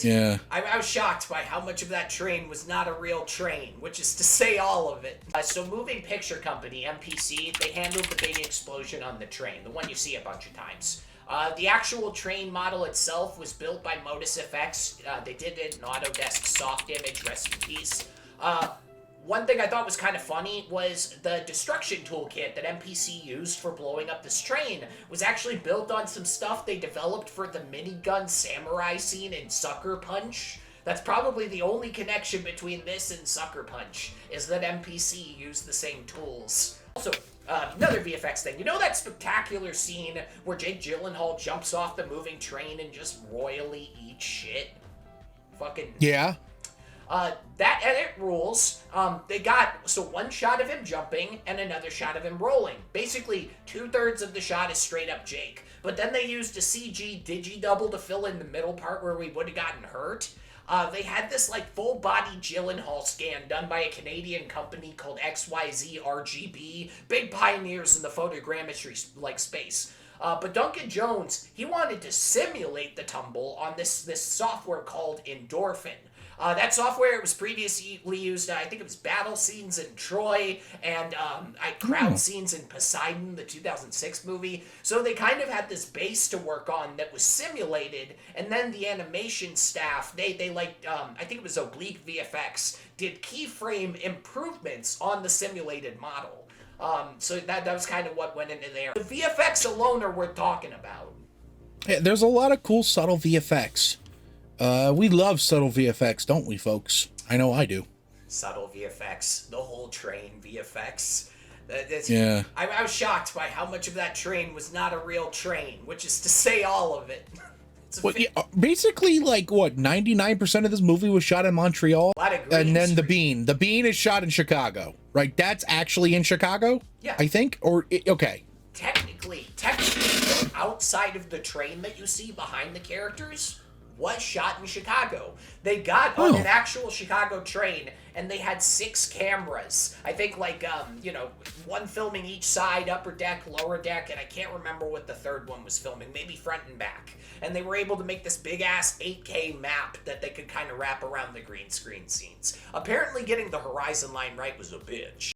Yeah. I was shocked by how much of that train was not a real train, which is to say all of it. So Moving Picture Company, MPC, they handled the big explosion on the train, the one you see a bunch of times. The actual train model itself was built by Modus FX. They did it in Autodesk Soft Image, rest in peace. One thing I thought was kind of funny was the destruction toolkit that MPC used for blowing up this train was actually built on some stuff they developed for the minigun samurai scene in Sucker Punch. That's probably the only connection between this and Sucker Punch, is that MPC used the same tools. Also, another VFX thing. You know that spectacular scene where Jake Gyllenhaal jumps off the moving train and just royally eats shit? Fucking... Yeah. That edit rules. They got, so one shot of him jumping and another shot of him rolling. Basically, 2/3 of the shot is straight up Jake. But then they used a CG digi-double to fill in the middle part where we would have gotten hurt. They had this, like, full-body Gyllenhaal scan done by a Canadian company called XYZ RGB. Big pioneers in the photogrammetry, like, space. But Duncan Jones, he wanted to simulate the tumble on this software called Endorphin. That software was previously used, I think it was battle scenes in Troy and crowd scenes in Poseidon, the 2006 movie. So they kind of had this base to work on that was simulated, and then the animation staff, they like, I think it was Oblique VFX, did keyframe improvements on the simulated model. So that was kind of what went into there. The VFX alone are worth talking about. Yeah, there's a lot of cool subtle VFX. We love subtle VFX, don't we, folks? I know I do. Subtle VFX, the whole train VFX. Yeah. I was shocked by how much of that train was not a real train, which is to say all of it. Basically, like, what, 99% of this movie was shot in Montreal? A lot of green and then screen. the bean is shot in Chicago, right? That's actually in Chicago? Yeah. I think? Okay. Technically, the outside of the train that you see behind the characters was shot in Chicago. They got on an actual Chicago train, and they had 6 cameras. I think, like, one filming each side, upper deck, lower deck, and I can't remember what the third one was filming, maybe front and back. And they were able to make this big-ass 8K map that they could kind of wrap around the green screen scenes. Apparently getting the horizon line right was a bitch.